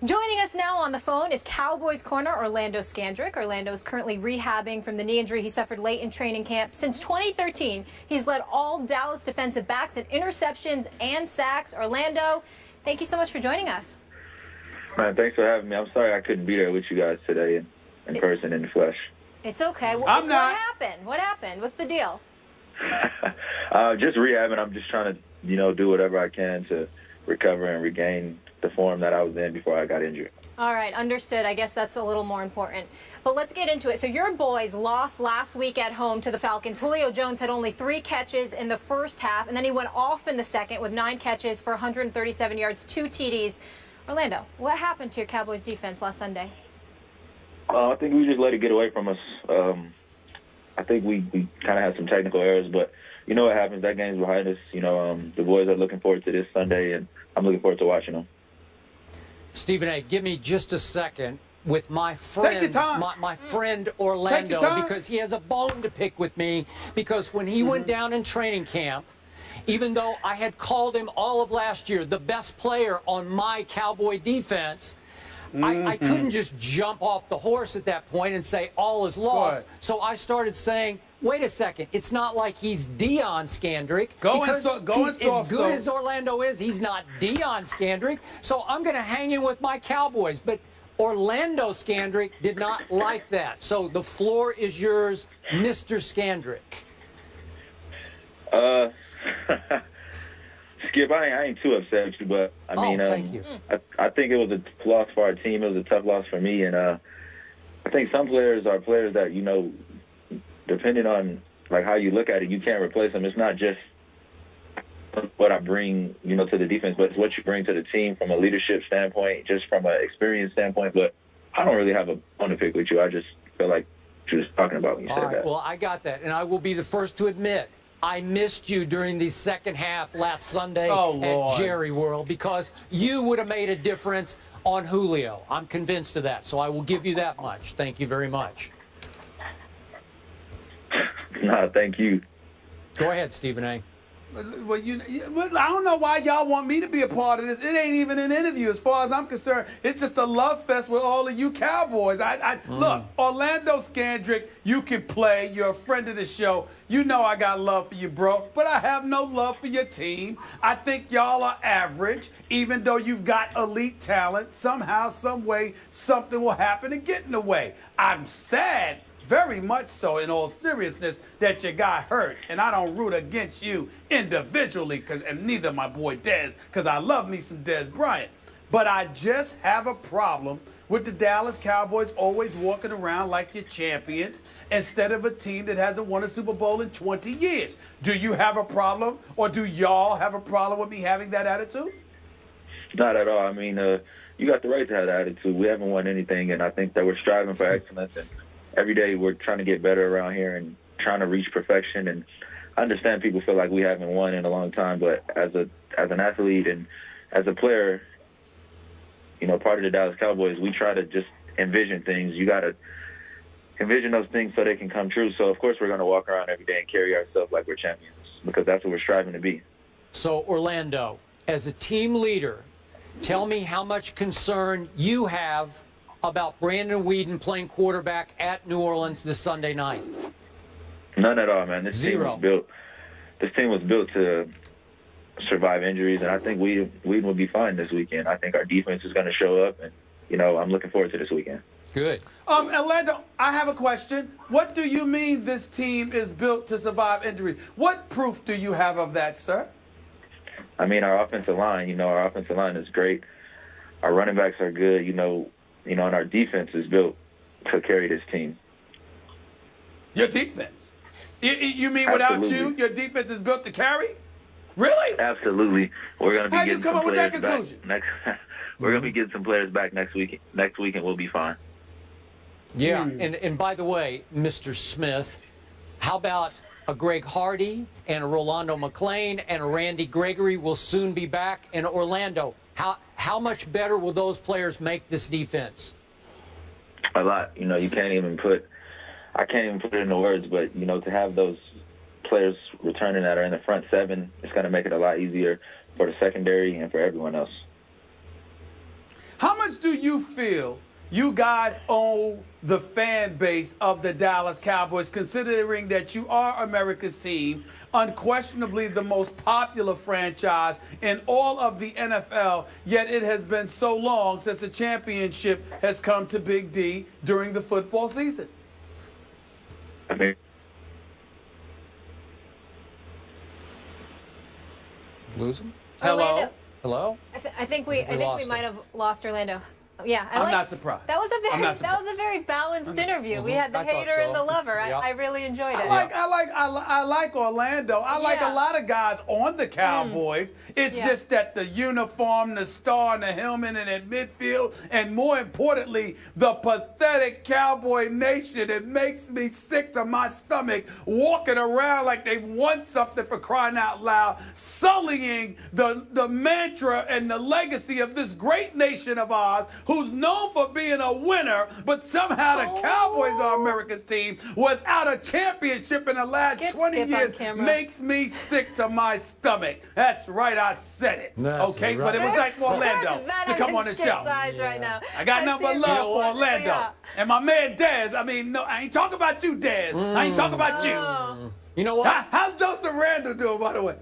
Joining us now on the phone is Cowboys corner Orlando Scandrick. Orlando is currently rehabbing from the knee injury he suffered late in training camp. Since 2013, he's led all Dallas defensive backs in interceptions and sacks. Orlando, thank you so much for joining us. Man, thanks for having me. I'm sorry I couldn't be there with you guys today in person, in the flesh. It's okay. What happened? What happened? What's the deal? Just rehabbing. I'm just trying to, do whatever I can to recover and regain the form that I was in before I got injured. All right, understood. I guess that's a little more important. But let's get into it. So your boys lost last week at home to the Falcons. Julio Jones had only 3 catches in the first half, and then he went off in the second with 9 catches for 137 yards, 2 TDs. Orlando, what happened to your Cowboys defense last Sunday? I think we just let it get away from us. I think we kind of had some technical errors, but you know what happens. That game's behind us. The boys are looking forward to this Sunday, and I'm looking forward to watching them. Stephen A., give me just a second with my friend, my friend Orlando, because he has a bone to pick with me, because when he went down in training camp, even though I had called him all of last year the best player on my Cowboy defense, I couldn't just jump off the horse at that point and say all is lost. So I started saying, wait a second, it's not like he's Deion Scandrick. As good as Orlando is, he's not Deion Scandrick. So I'm going to hang in with my Cowboys. But Orlando Scandrick did not like that. So the floor is yours, Mr. Scandrick. Skip, I ain't too upset with you, but I mean, thank you. I think it was a loss for our team. It was a tough loss for me, and I think some players are players that, depending on like how you look at it, you can't replace them. It's not just what I bring, to the defense, but it's what you bring to the team from a leadership standpoint, just from an experience standpoint. But I don't really have a bone to pick with you. I just feel like you were just talking about when you said that. Well, I got that, and I will be the first to admit I missed you during the second half last Sunday at Jerry World, because you would have made a difference on Julio. I'm convinced of that, so I will give you that much. Thank you very much. No, thank you. Go ahead, Stephen A. Well, I don't know why y'all want me to be a part of this. It ain't even an interview. As far as I'm concerned, it's just a love fest with all of you Cowboys. Look, Orlando Scandrick, you can play. You're a friend of the show. You know I got love for you, bro. But I have no love for your team. I think y'all are average, even though you've got elite talent. Somehow, some way, something will happen to get in the way. I'm sad, very much so, in all seriousness, that you got hurt. And I don't root against you individually, and neither my boy Dez, because I love me some Dez Bryant. But I just have a problem with the Dallas Cowboys always walking around like you're champions instead of a team that hasn't won a Super Bowl in 20 years. Do you have a problem, or do y'all have a problem with me having that attitude? Not at all. I mean, you got the right to have that attitude. We haven't won anything, and I think that we're striving for excellence. And every day we're trying to get better around here and trying to reach perfection. And I understand people feel like we haven't won in a long time, but as an athlete and as a player, part of the Dallas Cowboys, we try to just envision things. You got to envision those things so they can come true. So, of course, we're going to walk around every day and carry ourselves like we're champions, because that's what we're striving to be. So, Orlando, as a team leader, tell me how much concern you have about Brandon Weeden playing quarterback at New Orleans this Sunday night. None at all, man. This team was built to survive injuries, and I think Weeden will be fine this weekend. I think our defense is going to show up, and I'm looking forward to this weekend. Good. Orlando, I have a question. What do you mean this team is built to survive injuries? What proof do you have of that, sir? I mean, our offensive line. Our offensive line is great. Our running backs are good. And our defense is built to carry this team. Your defense? You mean without you, your defense is built to carry? Really? Absolutely. We're going to be How do you come up with that conclusion? We're going to be getting some players back next week. Next week, and we'll be fine. Yeah, and by the way, Mr. Smith, how about a Greg Hardy and a Rolando McClain and a Randy Gregory will soon be back in Orlando? How much better will those players make this defense? A lot. I can't even put it into words, but, to have those players returning that are in the front seven, it's going to make it a lot easier for the secondary and for everyone else. How much do you feel you guys owe the fan base of the Dallas Cowboys, considering that you are America's team, unquestionably the most popular franchise in all of the NFL, yet it has been so long since the championship has come to Big D during the football season? I mean, Lose him? Hello? Orlando. Hello? I think we might have lost Orlando. Yeah, I'm not surprised. That was a very balanced interview. We had the hater and the lover. I really enjoyed it. I like Orlando. I like a lot of guys on the Cowboys. It's just that the uniform, the star, and the helmet, and in midfield, and more importantly, the pathetic Cowboy Nation. It makes me sick to my stomach walking around like they won something, for crying out loud, sullying the mantra and the legacy of this great nation of ours, who's known for being a winner, but somehow the Cowboys are America's team without a championship in the last 20 years. Makes me sick to my stomach. That's right, I said it. Okay, but it was nice for Orlando to come on the show. Right now. I got nothing but love for Orlando. And my man Dez, I mean, no, I ain't talking about you, Dez. I ain't talking about you. You know what? How's Joseph Randall doing, by the way?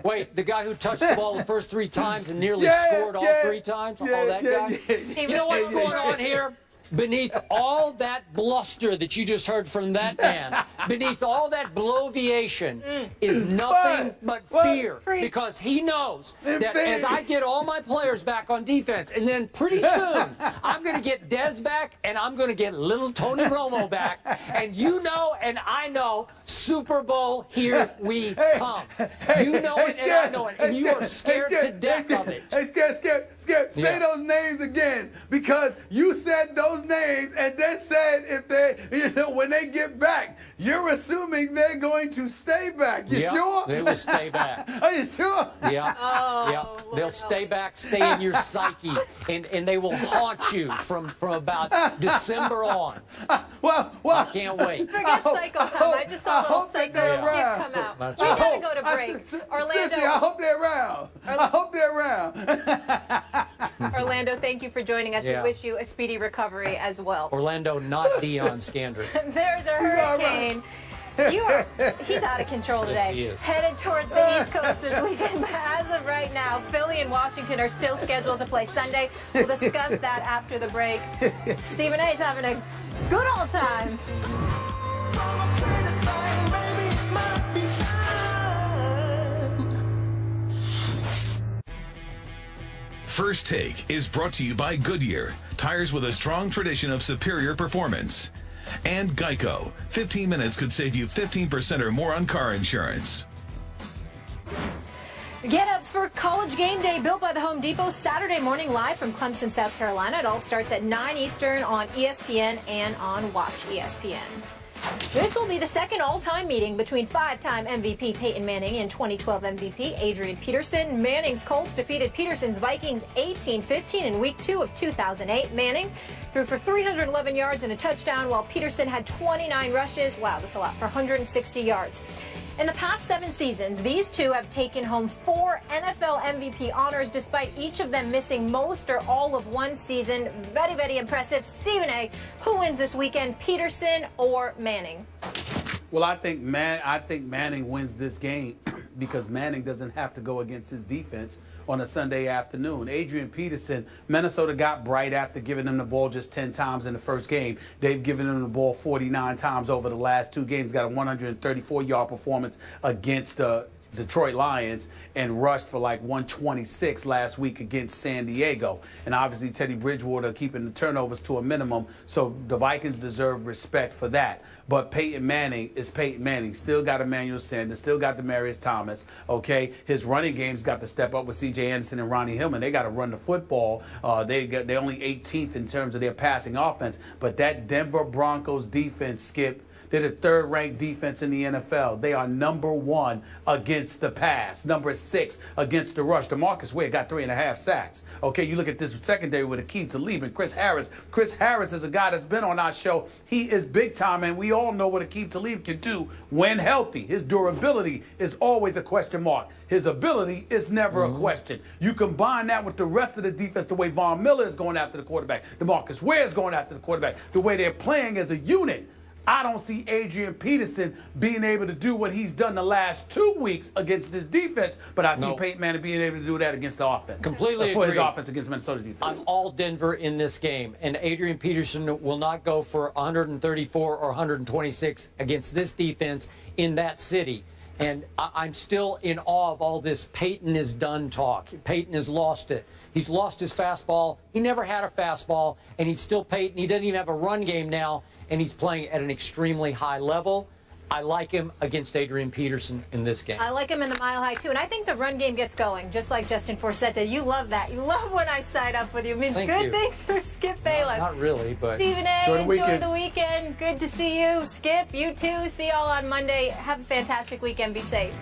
Wait, the guy who touched the ball the first 3 times and nearly scored all 3 times? That guy? You know what's going on here? Beneath all that bluster that you just heard from that man, beneath all that bloviation is nothing but fear. Because he knows that as I get all my players back on defense, and then pretty soon I'm going to get Dez back, and I'm going to get little Tony Romo back, and you know and I know, Super Bowl, here we come. You know it and I know it, and you are scared to death of it. Hey, Skip, say those names again, because you said those names and then said if they, when they get back, you're assuming they're going to stay back. You sure? They will stay back. Are you sure? Yeah. They'll stay back, stay in your psyche, and they will haunt you from about December on. Well, I can't wait. Forget Psycho Time. I just saw a little Psycho Skip come out. That's We right. gotta go to break. Orlando, Seriously, I hope they're around. I hope they're around. Orlando, thank you for joining us. Yeah. We wish you a speedy recovery as well. Orlando, not Deion Scandrick. There's a hurricane. He's out of control today. Yes, he is. Headed towards the East Coast this weekend. But as of right now, Philly and Washington are still scheduled to play Sunday. We'll discuss that after the break. Stephen A's having a good old time. First Take is brought to you by Goodyear, tires with a strong tradition of superior performance. And Geico, 15 minutes could save you 15% or more on car insurance. Get up for College Game Day, built by the Home Depot, Saturday morning live from Clemson, South Carolina. It all starts at 9 Eastern on ESPN and on Watch ESPN. This will be the second all-time meeting between 5-time MVP Peyton Manning and 2012 MVP Adrian Peterson. Manning's Colts defeated Peterson's Vikings 18-15 in Week 2 of 2008. Manning threw for 311 yards and a touchdown, while Peterson had 29 rushes. Wow, that's a lot, for 160 yards. In the past 7 seasons, these two have taken home 4 NFL MVP honors, despite each of them missing most or all of one season. Very, very impressive. Stephen A., who wins this weekend, Peterson or Manning? Well, I think Manning wins this game because Manning doesn't have to go against his defense on a Sunday afternoon. Adrian Peterson, Minnesota got bright after giving him the ball just 10 times in the first game. They've given him the ball 49 times over the last 2 games, got a 134-yard performance against the Detroit Lions and rushed for like 126 last week against San Diego. And obviously Teddy Bridgewater keeping the turnovers to a minimum, so the Vikings deserve respect for that. But Peyton Manning is Peyton Manning. Still got Emmanuel Sanders, still got Demaryius Thomas, okay? His running game's got to step up with C.J. Anderson and Ronnie Hillman. They got to run the football. They only 18th in terms of their passing offense. But that Denver Broncos defense, Skip, They're the 3rd-ranked defense in the NFL. They are number 1 against the pass, number 6 against the rush. DeMarcus Ware got 3.5 sacks. Okay, you look at this secondary with Akeem Talib and Chris Harris. Chris Harris is a guy that's been on our show. He is big time, and we all know what Akeem Talib can do when healthy. His durability is always a question mark. His ability is never a question. You combine that with the rest of the defense, the way Von Miller is going after the quarterback, DeMarcus Ware is going after the quarterback, the way they're playing as a unit. I don't see Adrian Peterson being able to do what he's done the last 2 weeks against this defense, but I see Peyton Manning being able to do that against the offense. Completely for agree. his offense against Minnesota defense. I'm all Denver in this game, and Adrian Peterson will not go for 134 or 126 against this defense in that city. And I'm still in awe of all this Peyton is done talk. Peyton has lost it. He's lost his fastball. He never had a fastball, and he's still Peyton. He doesn't even have a run game now, and he's playing at an extremely high level. I like him against Adrian Peterson in this game. I like him in the Mile High, too. And I think the run game gets going, just like Justin Forsett did. You love that. You love when I side up with you. It means good things for Skip Bayless. Not really, but... Stephen A., enjoy the weekend. Good to see you. Skip, you too. See y'all on Monday. Have a fantastic weekend. Be safe.